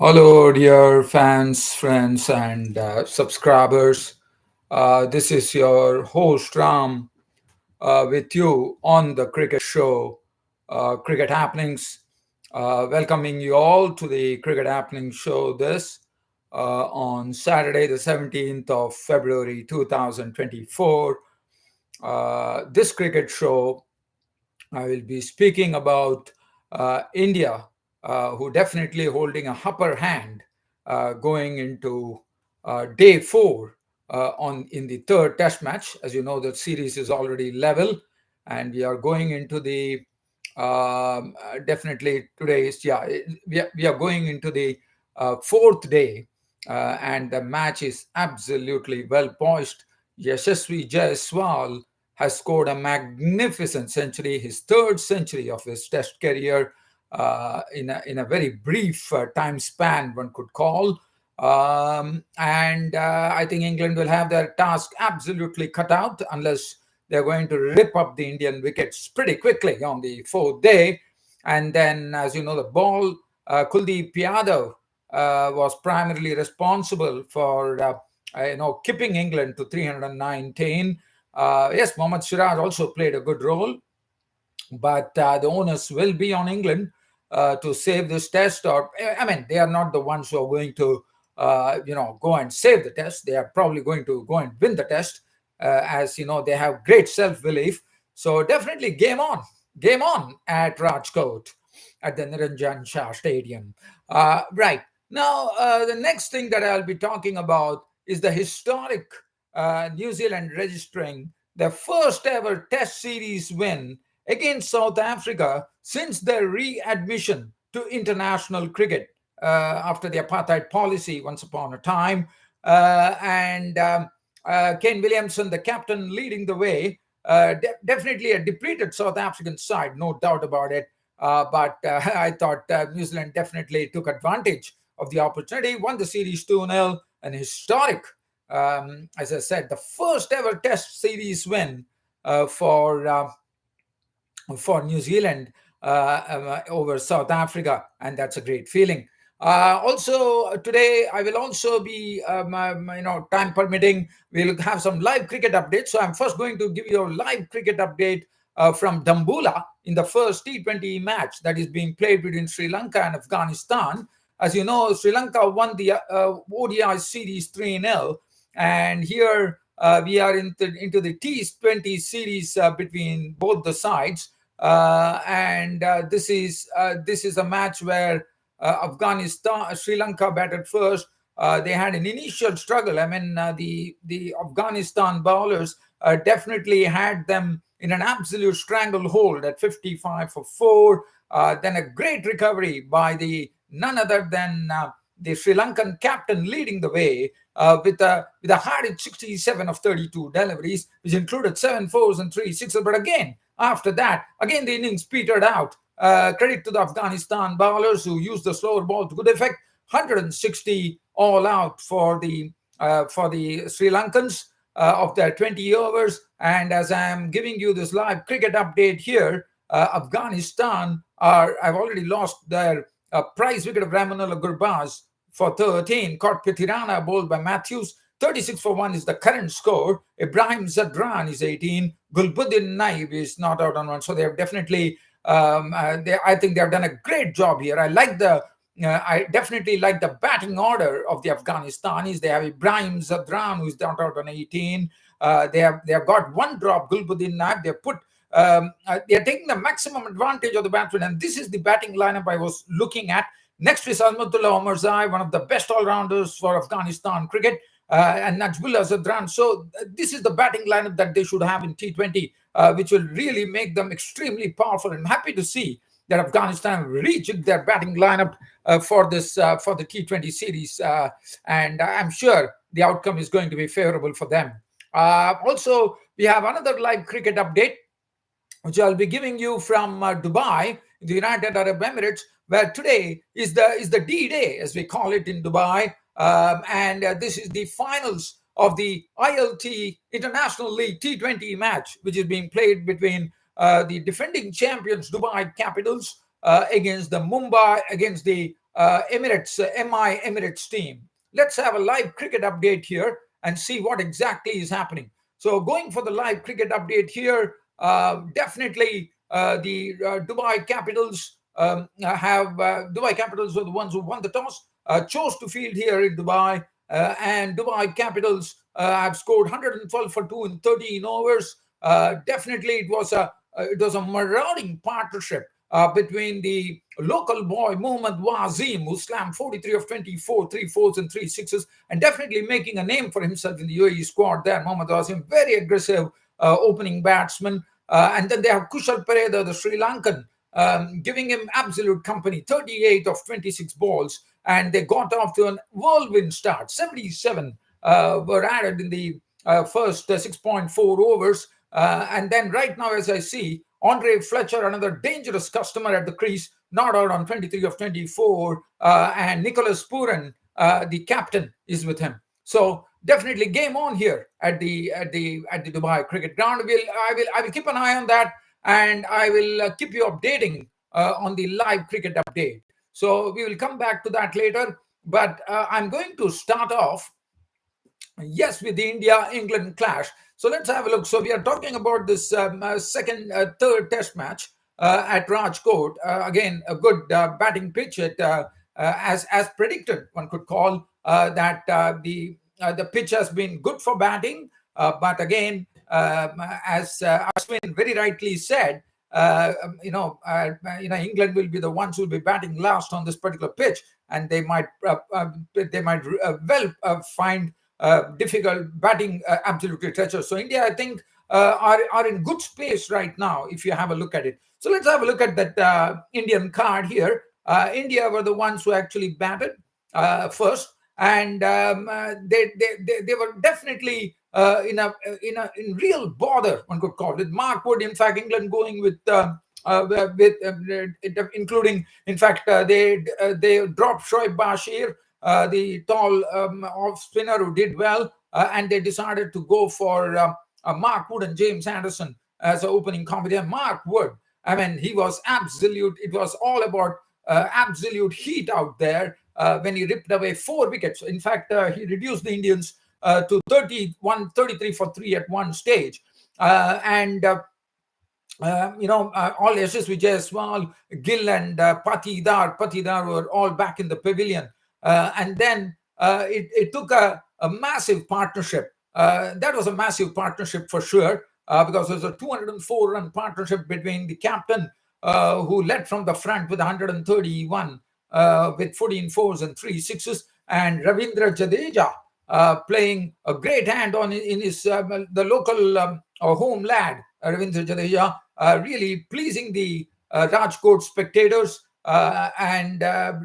Hello, dear fans, friends, and subscribers. This is your host Ram with you on the cricket show, Cricket Happenings. Welcoming you all to the Cricket Happenings show on Saturday, the 17th of February 2024. This cricket show I will be speaking about India, who definitely holding a upper hand going into day four on in the third Test match. As you know, the series is already level, and we are going into the definitely today is we are going into the fourth day, and the match is absolutely well poised. Yashasvi Jaiswal has scored a magnificent century, his third century of his Test career, in a very brief time span, one could call. And I think England will have their task absolutely cut out unless they're going to rip up the Indian wickets pretty quickly on the fourth day. And then, as you know, the ball, Kuldeep Yadav was primarily responsible for keeping England to 319. Yes, Mohammad Siraj also played a good role, but the onus will be on England to save this test. Or I mean, they are not the ones who are going to, go and save the test. They are probably going to go and win the test, as you know, they have great self-belief. So definitely, game on at Rajkot at the Niranjan Shah Stadium. Right now, the next thing that I'll be talking about is the historic New Zealand registering the first ever Test series win against South Africa since their readmission to international cricket after the apartheid policy once upon a time. And Kane Williamson, the captain, leading the way. Definitely a depleted South African side, no doubt about it. But I thought New Zealand definitely took advantage of the opportunity, won the series 2-0, an historic, as I said, the first ever Test series win uh, for. Uh, for New Zealand over South Africa, and that's a great feeling. Also, today I will also be, time permitting, we'll have some live cricket updates. So I'm first going to give you a live cricket update from Dambulla in the first T20 match that is being played between Sri Lanka and Afghanistan. As you know, Sri Lanka won the ODI series 3-0, and here we are into the T20 series between both the sides. And this is a match where Afghanistan, Sri Lanka batted first. They had an initial struggle. I mean, the Afghanistan bowlers definitely had them in an absolute stranglehold at 55 for four. Then a great recovery by the none other than the Sri Lankan captain leading the way with a hard 67 of 32 deliveries, which included 7 fours and 3 sixes. But again, after that, again the innings petered out. Credit to the Afghanistan bowlers who used the slower ball to good effect. 160 all out for the Sri Lankans of their 20 overs. And as I am giving you this live cricket update here, Afghanistan have already lost their prize wicket of Ramanullah Gurbaz for 13. Caught Pithirana bowled by Matthews. 36 for 1 is the current score. Ibrahim Zadran is 18. Gulbuddin Naib is not out on one. So they have definitely, I think they have done a great job here. I definitely like the batting order of the Afghanistanis. They have Ibrahim Zadran, who's not out on 18. They have got one drop, Gulbuddin Naib. They are taking the maximum advantage of the batsmen, and this is the batting lineup I was looking at. Next is Azmatullah Omarzai, one of the best all-rounders for Afghanistan cricket, and Najmullah Zadran. So this is the batting lineup that they should have in T20, which will really make them extremely powerful. I'm happy to see that Afghanistan rejigged their batting lineup for the T20 series, and I'm sure the outcome is going to be favorable for them. Also, we have another live cricket update, which I'll be giving you from Dubai, the United Arab Emirates, where today is the D-Day, as we call it in Dubai, and this is the finals of the ILT International League T20 match, which is being played between the defending champions Dubai Capitals against the MI Emirates team. Let's have a live cricket update here and see what exactly is happening. So, going for the live cricket update here, definitely the Dubai Capitals Dubai Capitals were the ones who won the toss, chose to field here in Dubai, and Dubai Capitals have scored 112 for two in 13 overs. Definitely, it was a marauding partnership between the local boy Mohammad Wazim, who slammed 43 of 24, three fours and three sixes, and definitely making a name for himself in the UAE squad there. Mohammad Wazim, very aggressive opening batsman. And then they have Kushal Pereda, the Sri Lankan, giving him absolute company, 38 of 26 balls. And they got off to a whirlwind start. 77 were added in the first 6.4 overs. And then right now, as I see, Andre Fletcher, another dangerous customer at the crease, not out on 23 of 24. And Nicholas Puran, the captain, is with him. So definitely game on here at the Dubai cricket ground. I will keep an eye on that, and I will keep you updating on the live cricket update. So we will come back to that later. But I'm going to start off, yes, with the India-England clash. So let's have a look. So we are talking about this third test match at Rajkot. Again, a good batting pitch as predicted, one could call that the pitch has been good for batting. But again, as Ashwin very rightly said, England will be the ones who will be batting last on this particular pitch, and they might find difficult batting, absolutely treacherous. So India, I think, are in good space right now if you have a look at it. So let's have a look at that Indian card here. India were the ones who actually batted first, and they were definitely in real bother, one could call it. Mark Wood, in fact, England going with including, in fact, they dropped Shoaib Bashir, the tall off spinner who did well, and they decided to go for Mark Wood and James Anderson as an opening combination. Mark Wood, I mean, he was absolute. It was all about absolute heat out there when he ripped away 4 wickets. In fact, he reduced the Indians to 33 for 3 at one stage. All Yashasvi Jaiswal, Gill and Patidar were all back in the pavilion. And then it took a massive partnership. That was a massive partnership for sure, because it was a 204-run partnership between the captain, who led from the front with 131, with 14 fours and 3 sixes, and Ravindra Jadeja playing a great hand in his the local home lad, Ravindra Jadeja, really pleasing the Rajkot spectators, and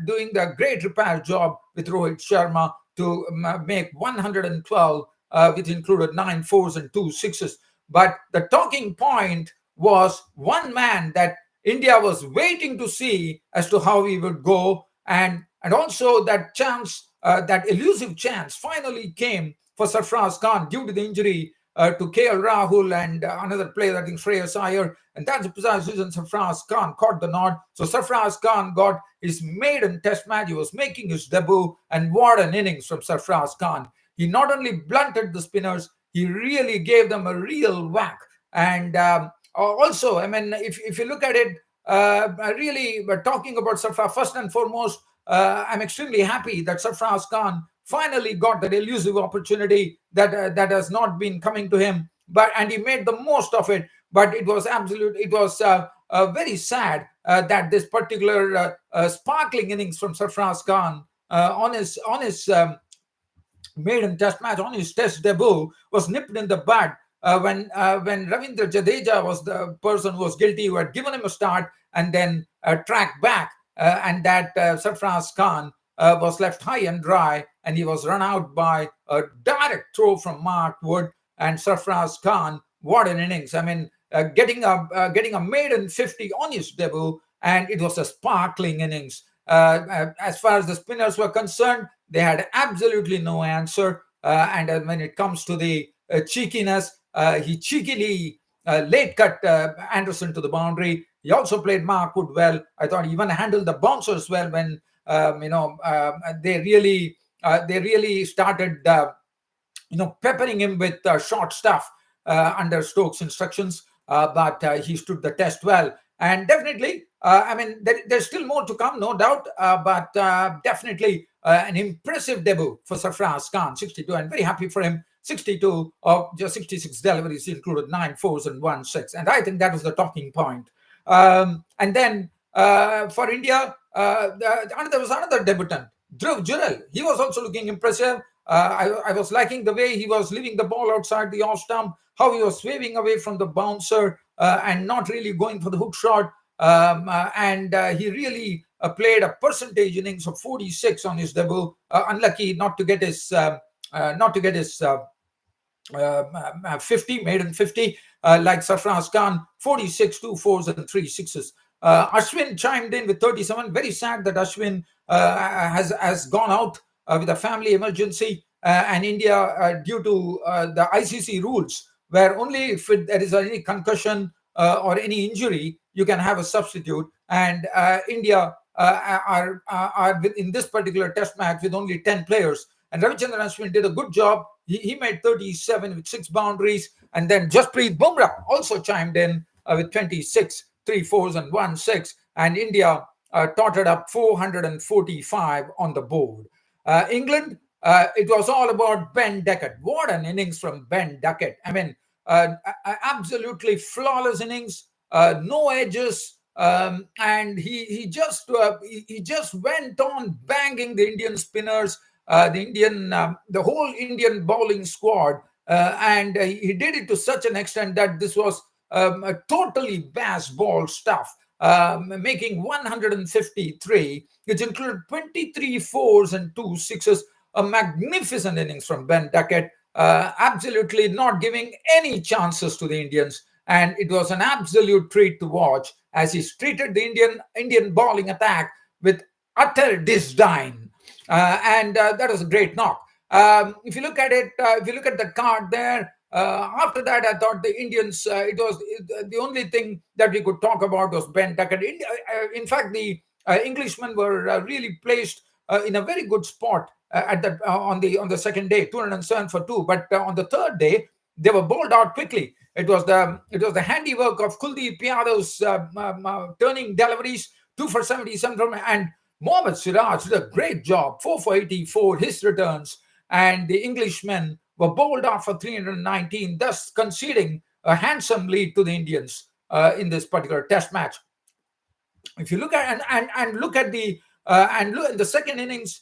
doing the great repair job with Rohit Sharma to make 112, which included 9 fours and 2 sixes. But the talking point was one man that India was waiting to see as to how he would go, and also that chance, that elusive chance, finally came for Sarfraz Khan due to the injury to KL Rahul and another player, I think Shreyas Iyer, and that's the precise reason Sarfraz Khan caught the nod. So Sarfraz Khan got his maiden test match. He was making his debut, and what an innings from Sarfraz Khan. He not only blunted the spinners, he really gave them a real whack. And also, I mean, if you look at it, really, we're talking about Sarfraz, first and foremost, I'm extremely happy that Sarfraz Khan finally got that elusive opportunity that has not been coming to him, and he made the most of it. But it was very sad that this particular sparkling innings from Sarfraz Khan on his maiden test match, on his test debut, was nipped in the bud when Ravindra Jadeja was the person who was guilty, who had given him a start and then tracked back, and that Sarfraz Khan was left high and dry, and he was run out by a direct throw from Mark Wood. And Sarfraz Khan, what an innings! I mean, getting a maiden 50 on his debut, and it was a sparkling innings. As far as the spinners were concerned, they had absolutely no answer. And when it comes to the cheekiness, he cheekily late cut Anderson to the boundary. He also played Mark Wood well. I thought he even handled the bouncers well when they really started peppering him with short stuff under Stokes' instructions. But he stood the test well, and definitely, there's still more to come, no doubt. But definitely an impressive debut for Sarfraz Khan, 62, and very happy for him. 62 of just 66 deliveries, included 9 fours and 1 6, and I think that was the talking point. And then for India, there was another debutant, Dhruv Jurel. He was also looking impressive. I was liking the way he was leaving the ball outside the off stump, how he was waving away from the bouncer and not really going for the hook shot. And he really played a percentage innings of 46 on his debut. Unlucky not to get his 50, maiden 50, like Sarfraz Khan, 46, 2 4s and 3 6s. Ashwin chimed in with 37. Very sad that Ashwin has gone out with a family emergency, and India, due to the ICC rules, where only if there is any concussion or any injury, you can have a substitute. And India are in this particular test match with only 10 players. And Ravichandran Ashwin did a good job. He made 37 with 6 boundaries. And then Jasprit Bumrah also chimed in with 26, 3 4s and 1 6. And India totted up 445 on the board. England, it was all about Ben Duckett. What an innings from Ben Duckett. Absolutely flawless innings, no edges. And he just went on banging the Indian spinners, the whole Indian bowling squad, and he did it to such an extent that this was a totally baseball stuff, making 153, which included 23 fours and 2 6s. A magnificent innings from Ben Duckett, absolutely not giving any chances to the Indians. And it was an absolute treat to watch as he treated the Indian bowling attack with utter disdain. And that was a great knock. If you look at it, if you look at the card there, after that, I thought the Indians, the only thing that we could talk about was Ben Duckett. In fact, the Englishmen were really placed in a very good spot on the second day, 207 for 2. But on the third day, they were bowled out quickly. It was the handiwork of Kuldeep Yadav's turning deliveries, 2 for 77 from, and Mohammad Siraj did a great job, 4 for 84, his returns, and the Englishmen were bowled out for 319, thus conceding a handsome lead to the Indians in this particular test match. If you look at and look at the and look in the second innings,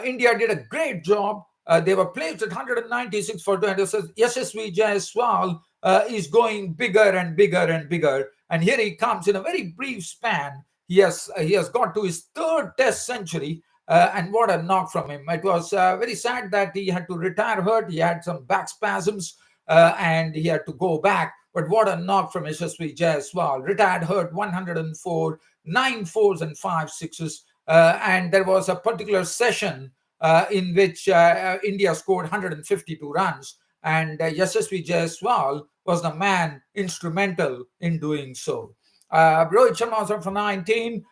India did a great job. They were placed at 196 for 2. Yashasvi Jaiswal is going bigger and bigger and bigger, and here he comes in a very brief span. He has got to his third Test century, and what a knock from him! It was very sad that he had to retire hurt. He had some back spasms, and he had to go back. But what a knock from Yashasvi Jaiswal! Retired hurt, 104, 9 fours and 5 6s. And there was a particular session in which India scored 152 runs, and Yashasvi Jaiswal was the man instrumental in doing so. Rohit Sharma was up for 19.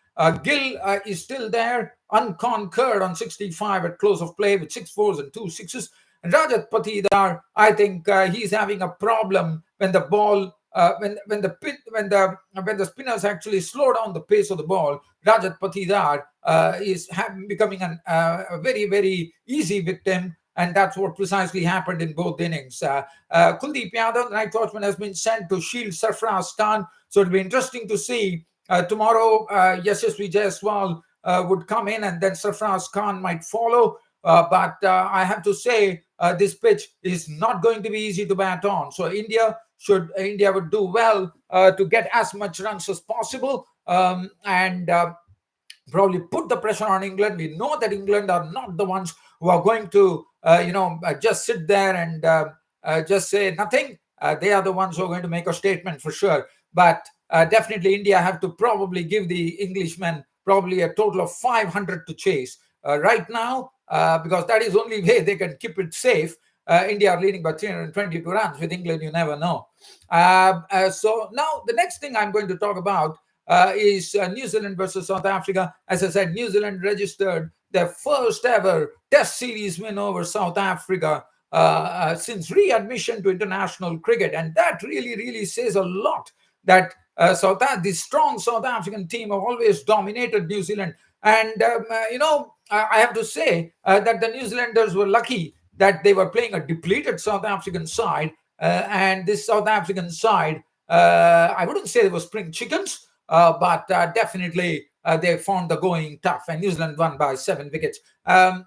Gill is still there, unconquered on 65 at close of play with 6 fours and 2 6s. And Rajat Patidar, I think he's having a problem when the ball, when the spinners actually slow down the pace of the ball. Rajat Patidar is becoming a very, very easy victim, and that's what precisely happened in both innings. Kuldeep Yadav, the night watchman, has been sent to shield Sarfraz Khan, so it'll be interesting to see tomorrow. Yashasvi Jaiswal would come in, and then Sarfraz Khan might follow. But I have to say, this pitch is not going to be easy to bat on. So India would do well to get as much runs as possible, and probably put the pressure on England. We know that England are not the ones who are going to just sit there and just say nothing. They are the ones who are going to make a statement for sure. But definitely India have to probably give the Englishmen probably a total of 500 to chase right now, because that is the only way they can keep it safe. India are leading by 322 runs. With England, you never know. So now the next thing I'm going to talk about is New Zealand versus South Africa. As I said, New Zealand registered their first ever Test series win over South Africa since readmission to international cricket, and that really says a lot. That the strong South African team have always dominated New Zealand, and I have to say that the New Zealanders were lucky that they were playing a depleted South African side, and this South African side, I wouldn't say they were spring chickens, but definitely they found the going tough, and New Zealand won by 7 wickets.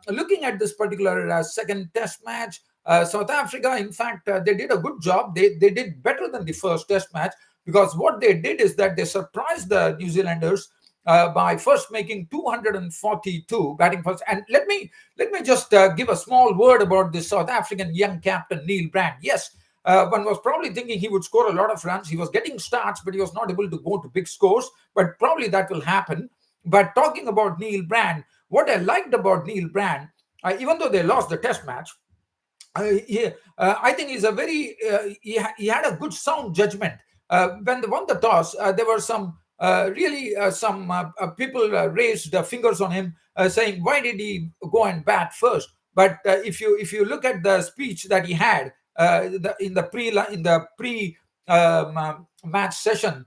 Looking at this particular second Test match, South Africa, in fact, they did a good job. They did better than the first Test match, because what they did is that they surprised the New Zealanders by first making 242 batting first. And let me just give a small word about this South African young captain Neil Brand. Yes, one was probably thinking he would score a lot of runs. He was getting starts, but he was not able to go to big scores. But probably that will happen. But talking about Neil Brand, what I liked about Neil Brand, even though they lost the Test match, I think he's a very he had a good sound judgment. When they won the toss, there were some some people raised fingers on him, saying, "Why did he go and bat first?" But if you look at the speech that he had in the pre match session,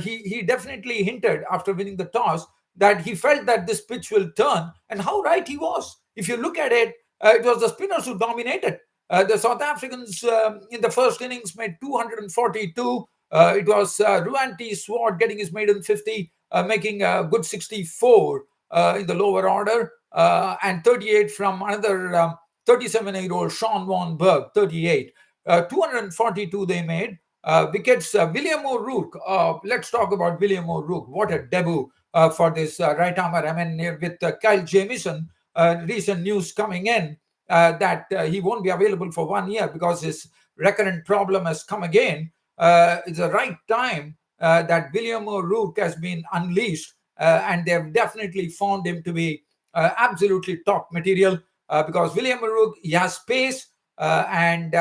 he definitely hinted after winning the toss that he felt that this pitch will turn, and how right he was. If you look at it, it was the spinners who dominated. The South Africans in the first innings made 242. It was Ruanti Swart getting his maiden 50, making a good 64 in the lower order, and 38 from another 37-year-old Sean Van Berg, 38. 242 they made. Wickets, William O'Rourke. Let's talk about William O'Rourke. What a debut for this right armer. I mean, with Kyle Jamieson, recent news coming in that he won't be available for 1 year because his recurrent problem has come again. It's the right time that William O'Rourke has been unleashed, and they've definitely found him to be absolutely top material, because William O'Rourke, he has pace, and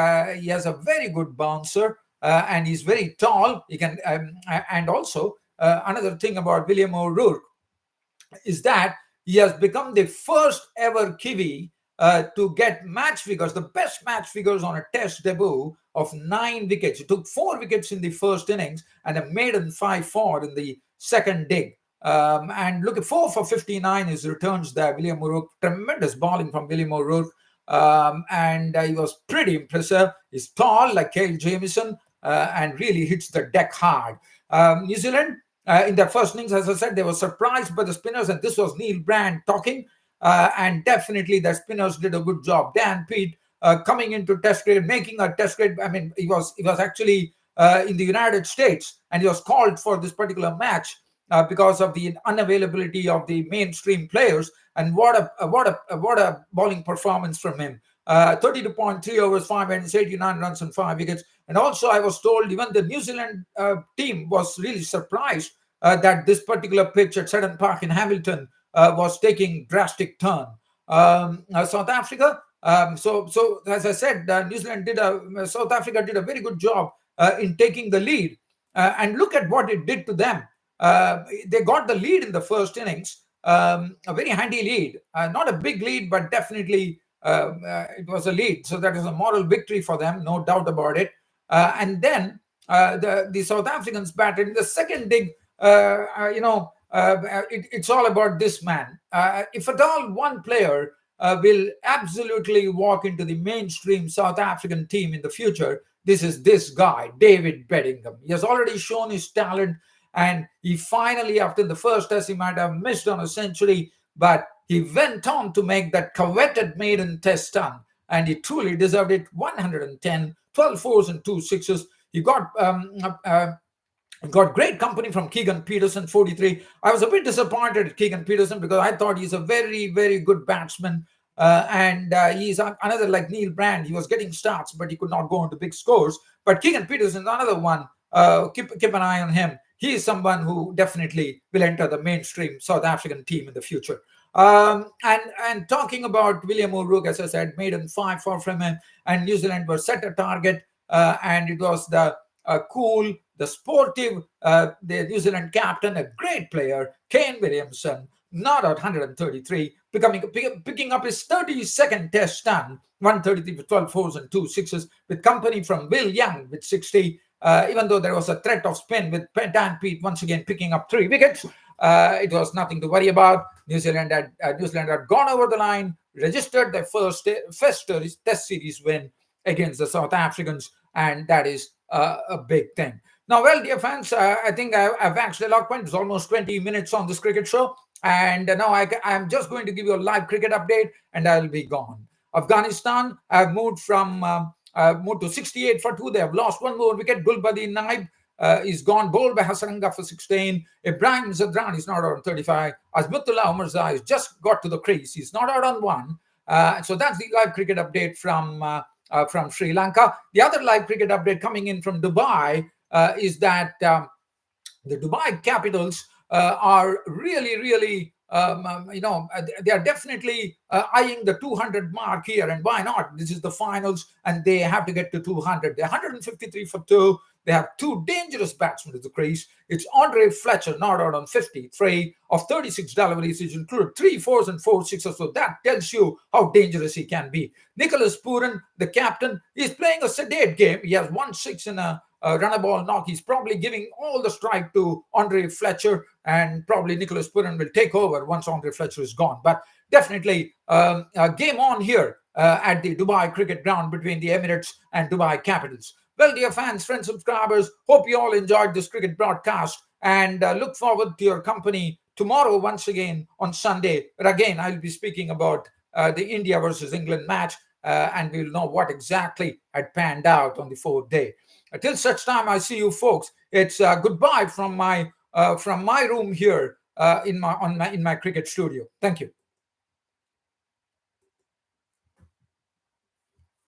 he has a very good bouncer, and he's very tall. He can, and also another thing about William O'Rourke is that he has become the first ever Kiwi to get match figures, the best match figures on a Test debut of 9 wickets. He took 4 wickets in the first innings and a maiden 5 for in the second dig. And look at 4 for 59 his returns there. William O'Rourke, tremendous bowling from William O'Rourke, and he was pretty impressive. He's tall like Kyle Jamieson, and really hits the deck hard. New Zealand, in their first innings, as I said, they were surprised by the spinners, and this was Neil Brand talking. And definitely the spinners did a good job. Dan Peat coming into Test cricket, making a Test cricket. I mean, he was actually in the United States, and he was called for this particular match because of the unavailability of the mainstream players. And what a bowling performance from him. 32.3 overs, 589 runs and 5 wickets. And also, I was told even the New Zealand team was really surprised that this particular pitch at Seddon Park in Hamilton was taking drastic turn. South Africa. So as I said, South Africa did a very good job in taking the lead. And look at what it did to them. They got the lead in the first innings, a very handy lead, not a big lead, but definitely it was a lead. So that is a moral victory for them, no doubt about it. And then the South Africans batted in the second dig. It's all about this man. If at all one player will absolutely walk into the mainstream South African team in the future, this is this guy, David Bedingham. He has already shown his talent, and he finally, after the first test, he might have missed on a century, but he went on to make that coveted maiden test ton, and he truly deserved it. 110, 12 fours and 2 sixes. He got great company from Keegan Peterson, 43. I was a bit disappointed at Keegan Peterson because I thought he's a very, very good batsman. And he's another like Neil Brand. He was getting starts, but he could not go into big scores. But Keegan Peterson is another one. Keep an eye on him. He is someone who definitely will enter the mainstream South African team in the future. And talking about William O'Rourke, as I said, maiden 5 for from him, and New Zealand were set a target, and it was the cool, the sportive, the New Zealand captain, a great player, Kane Williamson, not at 133, picking up his 32nd test stand, 133 with 12 fours and 2 sixes, with company from Will Young with 60. Even though there was a threat of spin with Dan Pete once again picking up 3 wickets, it was nothing to worry about. New Zealand had gone over the line, registered their first Test series win against the South Africans, and that is a big thing. Now, well, dear fans, I think I've waxed eloquent. It's almost 20 minutes on this cricket show. And now I'm just going to give you a live cricket update and I'll be gone. Afghanistan have moved to 68 for 2. They have lost one more wicket. Gulbadi Naib is gone, bowled by Hasaranga for 16. Ibrahim Zadran is not out on 35. Azmutullah Umarzai has just got to the crease. He's not out on 1. So that's the live cricket update from Sri Lanka. The other live cricket update coming in from Dubai is that the Dubai Capitals are really, really, they are definitely eyeing the 200 mark here. And why not? This is the finals, and they have to get to 200. They're 153 for 2. They have 2 dangerous batsmen at the crease. It's Andre Fletcher, not out on 53 of 36 deliveries, which include 3 fours and 4 sixes. So that tells you how dangerous he can be. Nicholas Pooran, the captain, is playing a sedate game. He has 1 6 in a run a ball knock. He's probably giving all the strike to Andre Fletcher, and probably Nicholas Pooran will take over once Andre Fletcher is gone. But definitely a game on here at the Dubai cricket ground between the Emirates and Dubai Capitals. Well, dear fans, friends, subscribers, hope you all enjoyed this cricket broadcast and look forward to your company tomorrow once again on Sunday. But again, I'll be speaking about the India versus England match, and we'll know what exactly had panned out on the 4th day. Until such time, I see you folks. It's goodbye from my room here in my cricket studio. Thank you.